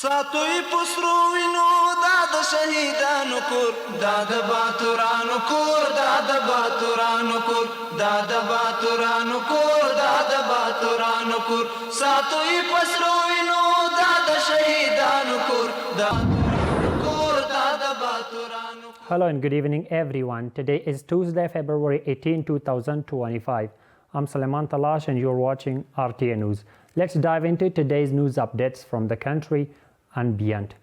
ساتوی پسرو وینو داد شهیدانو کور داد باتورانو کور داد باتورانو کور داد باتورانو کور داد باتورانو کور ساتوی پسرو وینو داد شهیدانو کور داد کور داد باتورانو. Hello and good evening everyone. Today is Tuesday, February 18, 2025. I'm Suleiman Talash and you're watching RTA News. Let's dive into today's news updates from the country and beyond.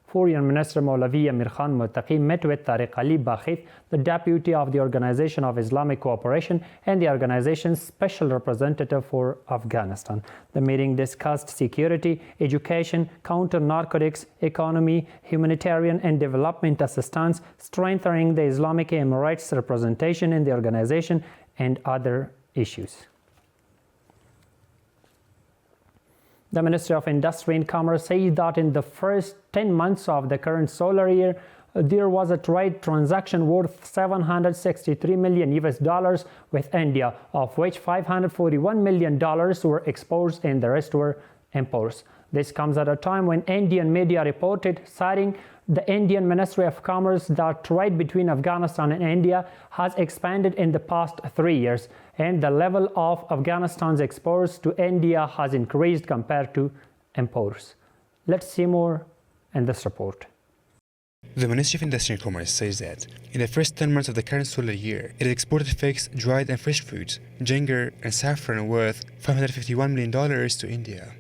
Foreign Minister Maulavi Amir Khan Muttaqi met with Tariq Ali Bakhit, the deputy of the Organization of Islamic Cooperation and the organization's special representative for Afghanistan. The meeting discussed security, education, counter-narcotics, economy, humanitarian and development assistance, strengthening the Islamic Emirates' representation in the organization, and other issues. The Ministry of Industry and Commerce says that in the first 10 months of the current solar year, there was a trade transaction worth $763 million with India, of which $541 million were exports and the rest were imports. This comes at a time when Indian media reported, citing the Indian Ministry of Commerce, that trade between Afghanistan and India has expanded in the past 3 years, and the level of Afghanistan's exports to India has increased compared to imports. Let's see more in this report. The Ministry of Industry and Commerce says that in the first 10 months of the current solar year, it exported figs, dried and fresh fruits, ginger and saffron worth $551 million to India.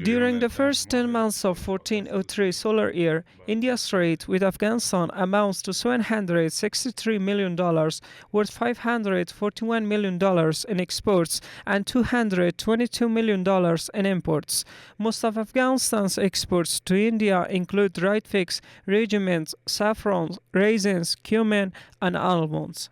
During the first 10 months of 1403 solar year, India's trade with Afghanistan amounts to $763 million, worth $541 million in exports and $222 million in imports. Most of Afghanistan's exports to India include dried figs, regiments, saffron, raisins, cumin, and almonds.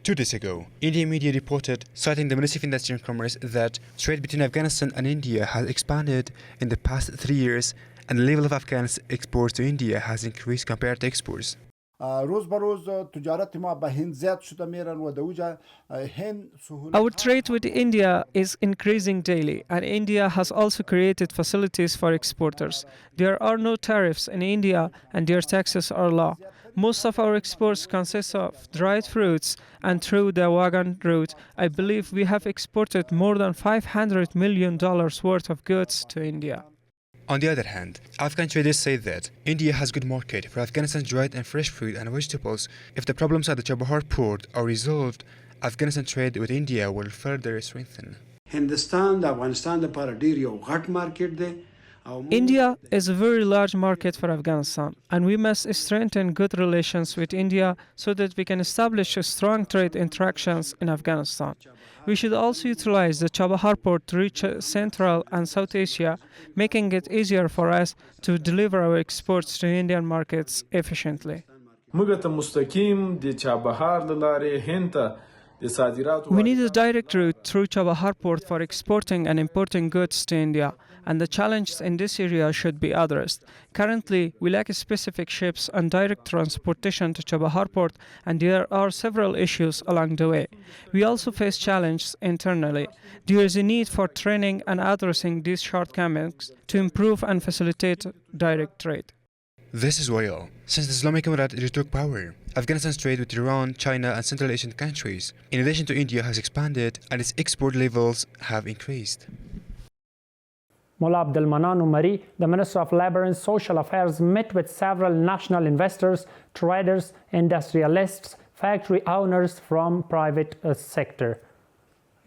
2 days ago, Indian media reported, citing the Ministry of Industry and Commerce, that trade between Afghanistan and India has expanded in the past 3 years and the level of Afghan's exports to India has increased compared to exports. Our trade with India is increasing daily, and India has also created facilities for exporters. There are no tariffs in India and their taxes are low. Most of our exports consist of dried fruits, and through the wagon route, I believe we have exported more than $500 million worth of goods to India. On the other hand, Afghan traders say that India has good market for Afghanistan's dried and fresh fruit and vegetables. If the problems at the Chabahar port are resolved, Afghanistan trade with India will further strengthen. India is a very large market for Afghanistan, and we must strengthen good relations with India so that we can establish strong trade interactions in Afghanistan. We should also utilize the Chabahar port to reach Central and South Asia, making it easier for us to deliver our exports to Indian markets efficiently. We need a direct route through Chabahar port for exporting and importing goods to India, and the challenges in this area should be addressed. Currently, we lack specific ships and direct transportation to Chabahar port, and there are several issues along the way. We also face challenges internally. There is a need for training and addressing these shortcomings to improve and facilitate direct trade. This is why, since the Islamic Emirate retook power, Afghanistan's trade with Iran, China and Central Asian countries, in addition to India, has expanded and its export levels have increased. Mullah Abdul Manan Umari, the Minister of Labor and Social Affairs, met with several national investors, traders, industrialists, factory owners from private sector.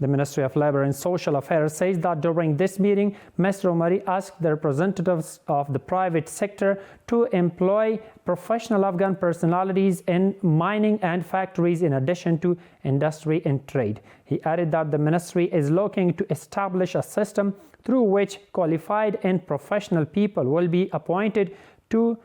The Ministry of Labor and Social Affairs says that during this meeting, Mr. Umari asked the representatives of the private sector to employ professional Afghan personalities in mining and factories in addition to industry and trade. He added that the ministry is looking to establish a system through which qualified and professional people will be appointed to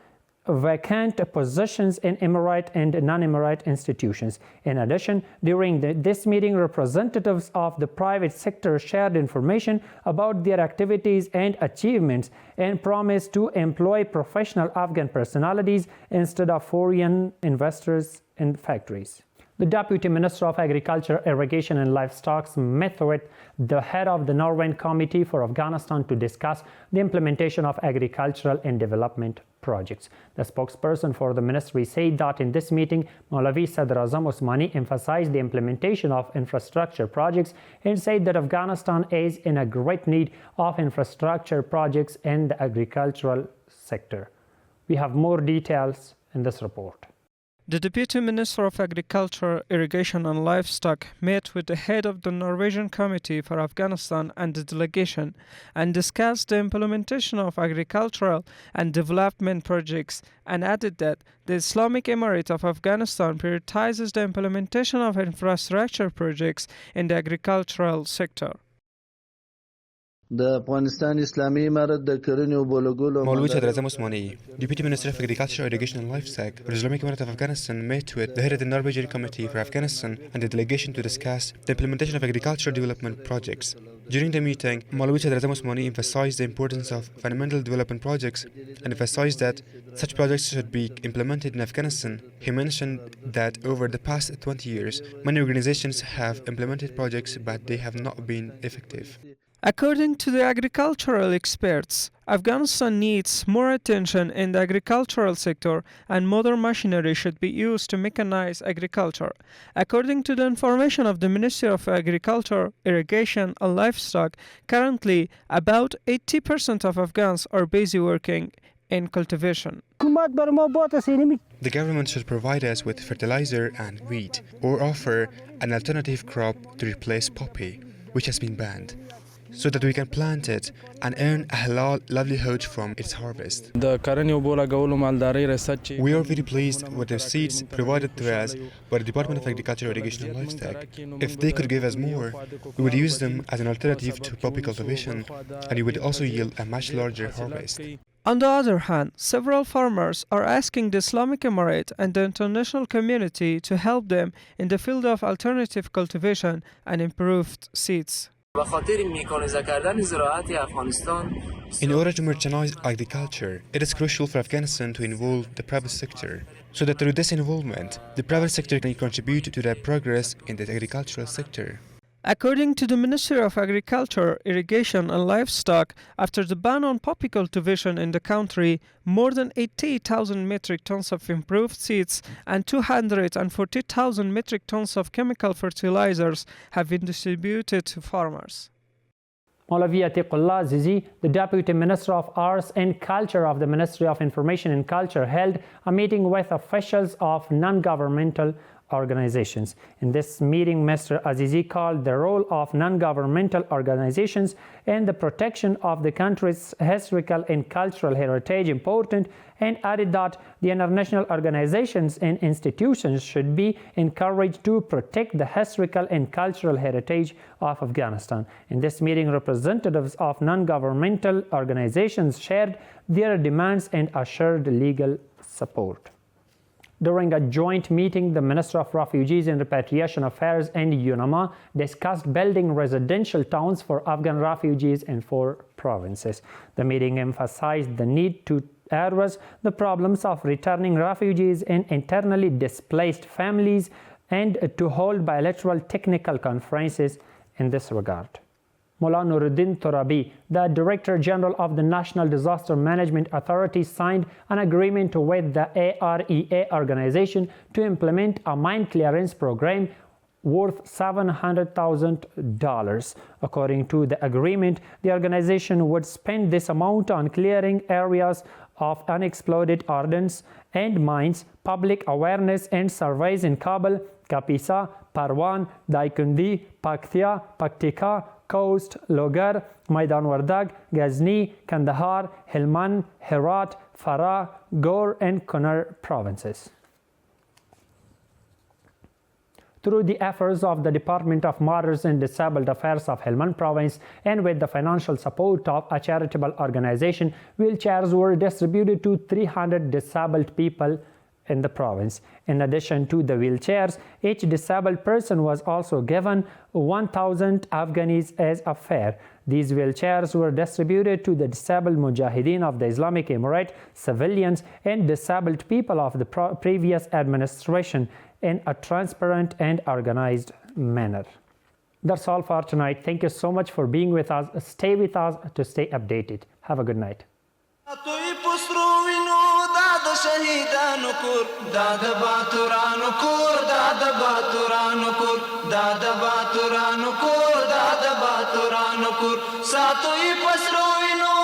vacant positions in Emirate and non-Emirate institutions. In addition, during this meeting, representatives of the private sector shared information about their activities and achievements and promised to employ professional Afghan personalities instead of foreign investors in factories. The Deputy Minister of Agriculture, Irrigation and Livestock met with the head of the Norwegian Committee for Afghanistan to discuss the implementation of agricultural and development projects. The spokesperson for the ministry said that in this meeting, Maulavi Sadr Azam Osmani emphasized the implementation of infrastructure projects and said that Afghanistan is in a great need of infrastructure projects in the agricultural sector. We have more details in this report. The Deputy Minister of Agriculture, Irrigation and Livestock met with the head of the Norwegian Committee for Afghanistan and the delegation and discussed the implementation of agricultural and development projects and added that the Islamic Emirate of Afghanistan prioritizes the implementation of infrastructure projects in the agricultural sector. Maulwi Sadr Azam Osmani, Deputy Minister of Agriculture, Irrigation and Livestock for the Islamic Emirate of Afghanistan, met with the head of the Norwegian Committee for Afghanistan and the delegation to discuss the implementation of agricultural development projects. During the meeting, Maulwi Sadr Azam Osmani emphasized the importance of fundamental development projects and emphasized that such projects should be implemented in Afghanistan. He mentioned that over the past 20 years, many organizations have implemented projects, but they have not been effective. According to the agricultural experts, Afghanistan needs more attention in the agricultural sector and modern machinery should be used to mechanize agriculture. According to the information of the Ministry of Agriculture, Irrigation and Livestock, currently about 80% of Afghans are busy working in cultivation. The government should provide us with fertilizer and wheat or offer an alternative crop to replace poppy, which has been banned, so that we can plant it and earn a halal livelihood from its harvest. We are very pleased with the seeds provided to us by the Department of Agriculture, Irrigation and Livestock. If they could give us more, we would use them as an alternative to poppy cultivation, and it would also yield a much larger harvest. On the other hand, several farmers are asking the Islamic Emirate and the international community to help them in the field of alternative cultivation and improved seeds. In order to merchandise agriculture, it is crucial for Afghanistan to involve the private sector, so that through this involvement, the private sector can contribute to the progress in the agricultural sector. According to the Ministry of Agriculture, Irrigation and Livestock, after the ban on poppy cultivation in the country, more than 80,000 metric tons of improved seeds and 240,000 metric tons of chemical fertilizers have been distributed to farmers. Maulavi Atiqullah Zizi, the Deputy Minister of Arts and Culture of the Ministry of Information and Culture, held a meeting with officials of non-governmental organizations. In this meeting, Mr. Azizi called the role of non-governmental organizations in the protection of the country's historical and cultural heritage important and added that the international organizations and institutions should be encouraged to protect the historical and cultural heritage of Afghanistan. In this meeting, representatives of non-governmental organizations shared their demands and assured legal support. During a joint meeting, the Minister of Refugees and Repatriation Affairs and UNAMA discussed building residential towns for Afghan refugees in 4 provinces. The meeting emphasized the need to address the problems of returning refugees and internally displaced families and to hold bilateral technical conferences in this regard. Mullah Nuruddin Turabi, the Director General of the National Disaster Management Authority, signed an agreement with the RTA organization to implement a mine clearance program worth $700,000. According to the agreement, the organization would spend this amount on clearing areas of unexploded ordnance and mines, public awareness and surveys in Kabul, Kapisa, Parwan, Daikundi, Paktia, Paktika, Khost, Logar, Maidan Wardag, Ghazni, Kandahar, Helmand, Herat, Farah, Ghor and Kunar provinces. Through the efforts of the Department of Mothers and Disabled Affairs of Helmand Province and with the financial support of a charitable organization, wheelchairs were distributed to 300 disabled people in the province. In addition to the wheelchairs, each disabled person was also given 1,000 Afghanis as a fare. These wheelchairs were distributed to the disabled mujahideen of the Islamic Emirate, civilians, and disabled people of the previous administration in a transparent and organized manner. That's all for tonight. Thank you so much for being with us. Stay with us to stay updated. Have a good night. شهیدانو کور دا د باتورانو کور دا د باتورانو کور دا د باتورانو کور دا د باتورانو کور ساتوي پسرو وینو